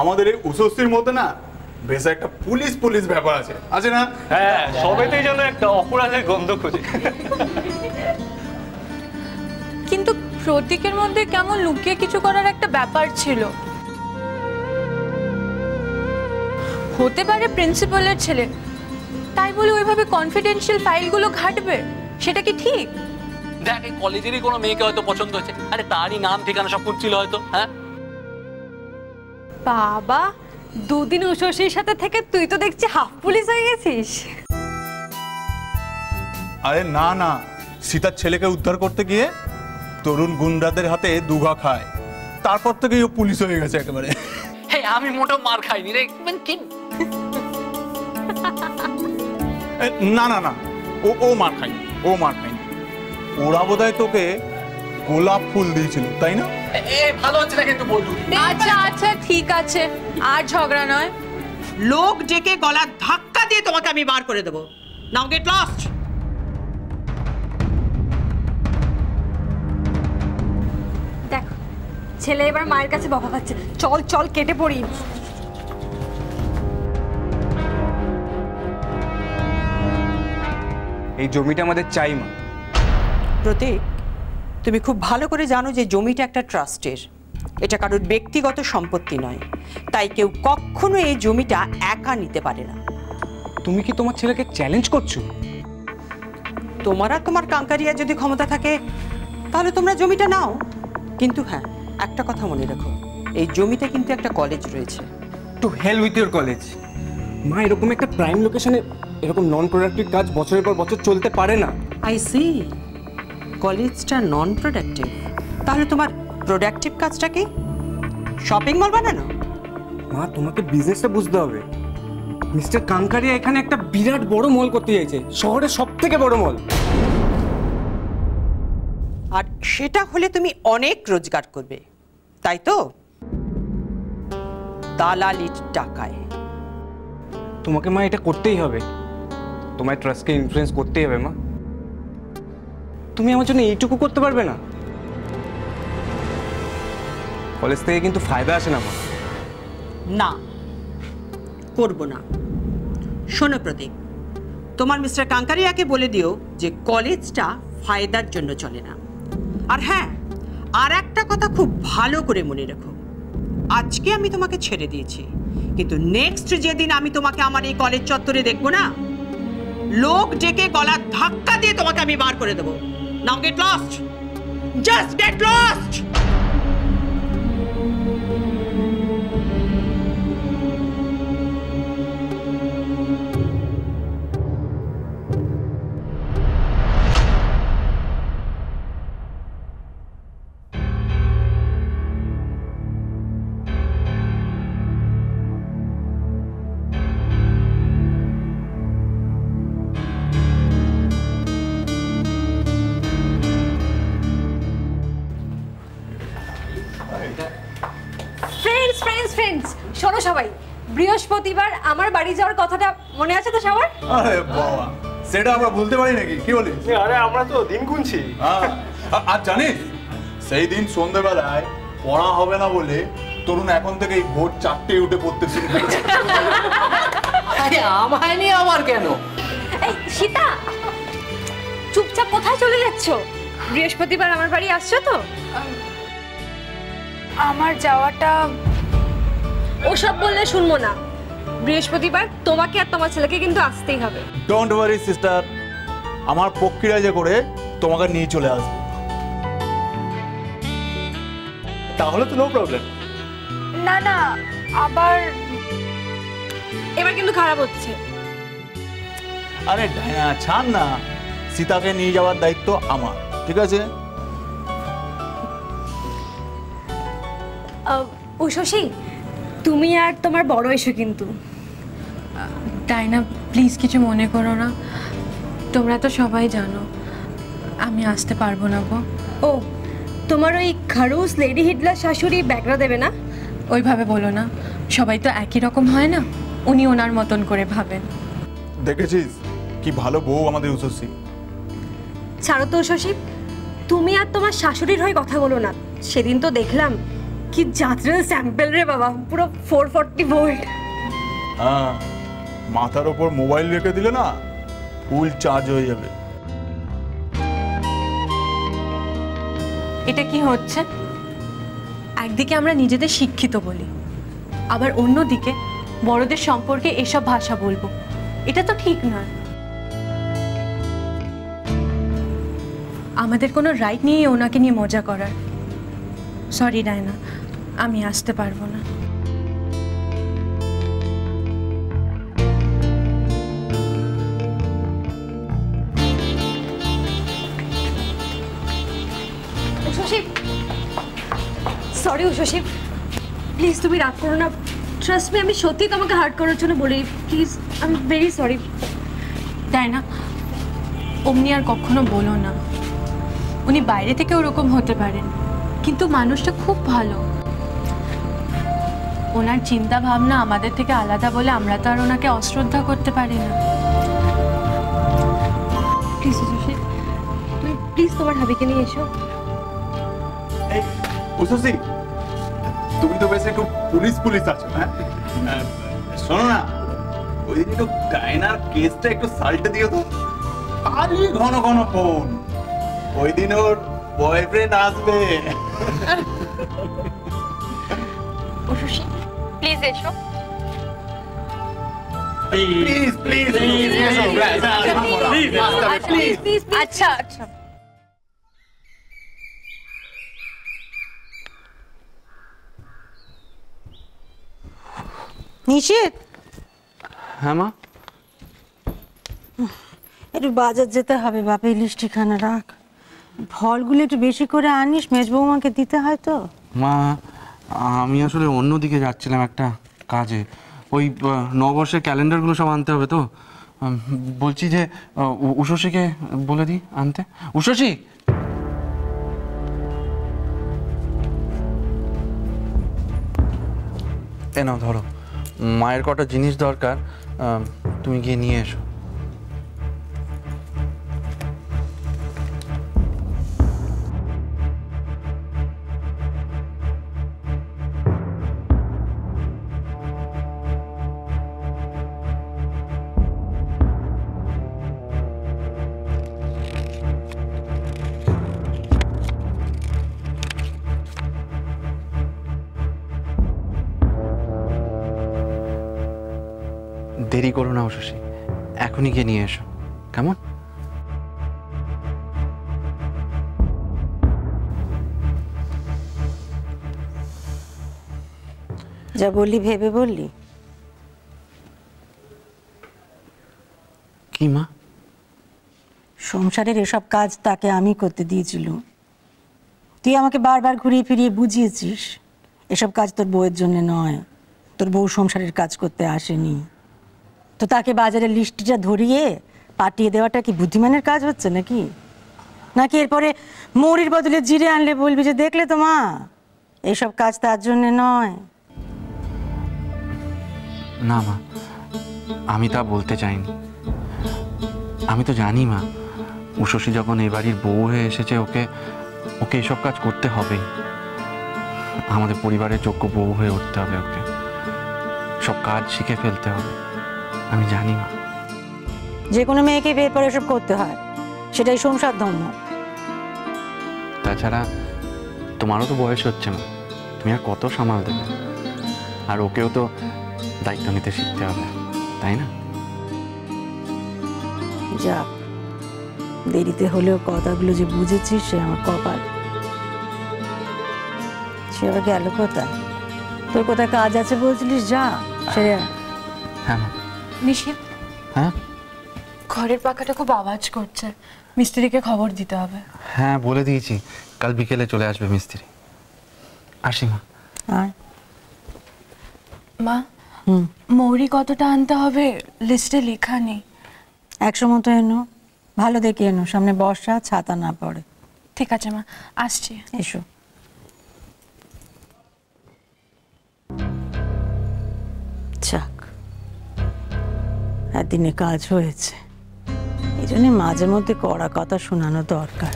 আমাদের এই উসস্তির মধ্যে না বেশ একটা পুলিশ পুলিশ ব্যাপার আছে না? হ্যাঁ, সবেতেই যেন একটা অপরাধের গন্ধ খুঁজে। কিন্তু প্রতীকের মধ্যে কেমন লুকিয়ে কিছু করার একটা ব্যাপার ছিল। হতে পারে প্রিন্সিপালের ছেলে, তাই বলে ওইভাবে কনফিডেন্সিয়াল ফাইলগুলো ঘাটবে, সেটা কি ঠিক? দেখ, এই কলেজেরই কোনো মেয়েকে হয়তো পছন্দ হয়েছে, আরে তারই নাম ঠিকানা সব খুঁজছিল হয়তো। হ্যাঁ বাবা, দুদিন উষসীর সাথে থেকে তুই তো দেখছি হাফ পুলিশ হয়ে গেছিস। আরে না না, সীতার ছেলেকে উদ্ধার করতে গিয়ে তরুণ গুন্ডাদের হাতে দুঘা খায়, তারপর থেকেই ও পুলিশ হয়ে গেছে একেবারে। হ্যাঁ, আমি মোটেও মার খাইনি রে। না না না, ও মার খায়নি, ও মার খায়নি। ওরা বোধহয় তোকে গোলাপ ফুল দিয়েছিল, তাই না? ভালো হচ্ছে না কিন্তু বলু। আচ্ছা আচ্ছা ঠিক আছে, আর ঝগড়া নয়। লোক ডেকে গলা ধাক্কা দিয়ে তোমাকে আমি বার করে দেবো। নাও গেট লস্ট। দেখ, ছেলে এবার মায়ের কাছে বকা খাচ্ছে। চল চল, কেটে পড়ি। এই জমিটা আমাদের চাই মা। প্রতীক, তুমি খুব ভালো করে জানো যে জমিটা একটা ট্রাস্টের, এটা কারোর ব্যক্তিগত সম্পত্তি নয়, তাই কেউ কখনো এই জমিটা একা নিতে পারে না। তুমি কি তোমার ছেলেকে চ্যালেঞ্জ করছো? তোমার আর তোমার কাঙ্কারিয়া যদি ক্ষমতা থাকে তাহলে তোমরা জমিটা নাও, কিন্তু হ্যাঁ, একটা কথা মনে রাখো, এই জমিতে কিন্তু একটা কলেজ রয়েছে। To hell with your college. মা, এরকম একটা প্রাইম লোকেশনে এরকম নন প্রোডাক্টিভ কাজ বছরের পর বছর চলতে পারে না। আই সি, কলেজটা নন প্রোডাক্টিভ, তাহলে তোমার প্রোডাক্টিভ কাজটা কি? শপিং মল বানানো? মা, তোমাকে বিজনেসটা বুঝতে হবে। মিস্টার কাঙ্কারিয়া এখানে একটা বিরাট বড় মল করতে চাইছে, শহরের সবথেকে বড় মল। আর সেটা হলে তুমি অনেক রোজগার করবে, তাই তো? দালালির টাকায়। তোমাকে মা এটা করতেই হবে, তোমার ট্রাস্টকে ইনফ্লুয়েন্স করতেই হবে মা। তুমি আমার জন্য এইটুকু করতে পারবে না? কলেজ থেকে কিন্তু ফায়দা আসে না মা। না, করব না। শোনো প্রতীক, তোমার মিস্টার কাঙ্কারিয়াকে বলে দিও যে কলেজটা ফায়দার জন্য চলে না। আর হ্যাঁ, আর একটা কথা খুব ভালো করে মনে রেখো, আজকে আমি তোমাকে ছেড়ে দিয়েছি, কিন্তু নেক্সট যেদিন আমি তোমাকে আমার এই কলেজ চত্বরে দেখবো না, লোক ডেকে গলা ধাক্কা দিয়ে তোমাকে আমি বার করে দেবো। নাও get lost, just get lost. Friends friends friends, শোনো সবাই, বৃহস্পতিবার আমার বাড়ি যাওয়ার কথাটা মনে আছে তো সবার? আরে বাবা, সেটা আমরা বলতে পারি নাকি? কি বলিস? আরে আমরা তো দিন গুনছি। আর জানিস, সেই দিন সন্ধ্যেবেলায় পড়া হবে না বলে তরুণ এখন থেকেই ভোর 4টে উঠে পড়তে শুরু করেছে। আরে আমায় নিয়ে আবার কেন? এই সীতা, চুপচাপ কোথায় চলে যাচ্ছ? বৃহস্পতিবার আমার বাড়ি আসছো তো? আমার যাওয়াটা ওসব বললে শুনবো না। বৃহস্পতিবার তোমাকে আর তোমার ছেলেকে কিন্তু আসতেই হবে। ডোন্ট ওয়ারি সিস্টার, আমার পক্ষীরা যে করে তোমাকে নিয়ে চলে আসবে। তাহলে তো নো প্রবলেম। না না, আবার এবার কিন্তু খারাপ হচ্ছে। আরে ছাড় না, সীতাকে নিয়ে যাওয়ার দায়িত্ব আমার, ঠিক আছে? উষসী, তুমি আর তোমার বড় এসো কিন্তু। তাই না, প্লিজ কিছু মনে করো না। তোমরা তো সবাই জানো আমি আসতে পারবো না গো। ও, তোমার ওই খারুস লেডি হিটলার শাশুড়ি ব্যাগরা দেবে না? ওইভাবে বলো না, সবাই তো একই রকম হয় না, উনি ওনার মতন করে ভাবেন। দেখেছিস কি ভালো বউ আমাদের উষসী। ছাড়ো তো উষসী, তুমি আর তোমার শাশুড়ির হয়ে কথা বলো না। সেদিন তো দেখলাম কি জাতরেল স্যাম্পল রে বাবা, পুরো 440 ভোল্ট। হ্যাঁ, মাথার ওপর মোবাইল রেখে দিলে না ফুল চার্জ হয়ে যাবে। এটা কি হচ্ছে? একদিকে আমরা নিজেদের শিক্ষিত বলি, আবার অন্যদিকে বড়দের সম্পর্কে এসব ভাষা বলবো, এটা তো ঠিক নয়। আমাদের কোনো রাইট নেই ওনাকে নিয়ে মজা করার। সরি ডায়না, আমি আসতে পারবো না। উষসী, সরি উষসী, প্লিজ তুমি রাগ করো না। ট্রাস্ট মি, আমি সত্যি তোমাকে হার্ট করার জন্য বলি। Please, I am very sorry. Diana, অমনি আর কখনো বলো না। উনি বাইরে থেকে ওরকম হতে পারেন, কিন্তু মানুষটা খুব ভালো। ওনার চিন্তা ভাবনা আমাদের থেকে আলাদা বলে আমরা তো আর ওনাকে অশ্রদ্ধা করতে পারি না। প্লিজ উষসী, তুমি প্লিজ তোমার হাবিকে নিয়ে এসো। এই উষসী, তুমি তো বেশ একটু পুলিশ পুলিশ আছো। হ্যাঁ, শোনো না, ওই দিন একটু ডায়নার কেসটা একটু সাল্টে দিও তো। আরে ঘন ঘন ফোন, ওই দিন ওর বয়ফ্রেন্ড আসবে। উষসী, প্লিজ এসো। Please please please please. আচ্ছা আচ্ছা। নিশিত, হ্যাঁ মা? একটু বাজার যেতে হবে বাপে, লিস্টিখানা রাখ। ফলগুলো একটু বেশি করে আনিস, মেজবৌমাকে দিতে হয় তো। মা, আমি আসলে অন্যদিকে যাচ্ছিলাম একটা কাজে। ওই নববর্ষের ক্যালেন্ডারগুলো সব আনতে হবে তো। বলছি যে উষসীকে বলে দিই আনতে। উষসী, এ নাও ধরো, মায়ের কটা জিনিস দরকার, তুমি গিয়ে নিয়ে এসো। দেরি করো না উষসী, এখনই গিয়ে নিয়ে এসো, কেমন? যা বললি ভেবে বললি? কি মা? সংসারের এসব কাজ তাকে আমি করতে দিয়েছিল। তুই আমাকে বারবার ঘুরিয়ে ফিরিয়ে বুঝিয়েছিস এসব কাজ তোর বউয়ের জন্য নয়, তোর বউ সংসারের কাজ করতে আসেনি। তো তাকে বাজারের লিস্টটা ধরিয়ে পাঠিয়ে দেওয়াটা কি বুদ্ধিমানের কাজ হচ্ছে নাকি? নাকি এরপরে মৌরির বদলে জিরে আনলে বলবি যে দেখলে তো মা, এইসব কাজ তার জন্য নয়। না মা, আমি তা বলতে চাইনি। আমি তো জানি মা, উষসী যখন এই বাড়ির বউ হয়ে এসেছে, ওকে ওকে এইসব কাজ করতে হবেই। আমাদের পরিবারের যোগ্য বউ হয়ে উঠতে হবে, ওকে সব কাজ শিখে ফেলতে হবে। আমি জানি মা। যে কোনো মেয়েকে বিয়ের পরে এসব করতে হয়, সেটাই সংসার ধর্ম। তাছাড়া তোমারও তো বয়স হচ্ছে মা, তুমি আর কত সামাল দেবে? আর ওকেও তো দায়িত্ব নিতে শিখতে হবে, তাই না? যাক, দেরিতে হলেও কথাগুলো যে বুঝেছিস সে আমার কপাল। সে আবার গেল কোথায়? তোর কোথায় কাজ আছে বলছিলিস, যা সেরে আয়। হ্যাঁ মা। নিশিত, হ্যাঁ ঘরের পাখাটা খুব আওয়াজ করছে, মিস্ত্রিকে খবর দিতে হবে। হ্যাঁ, বলে দিয়েছি, কাল বিকেলে চলে আসবে মিস্ত্রি। আসি মা। আয়। মা, মৌরি কতটা আনতে হবে লিস্টে লেখা নেই। 100 মতো এনো, ভালো দেখে এনো, সামনে বর্ষা, ছাতা না পড়ে। ঠিক আছে মা, আসছি। এসো। যাক, একদিনে কাজ হয়েছে। এই জন্য মাঝে মধ্যে কড়া কথা শোনানো দরকার।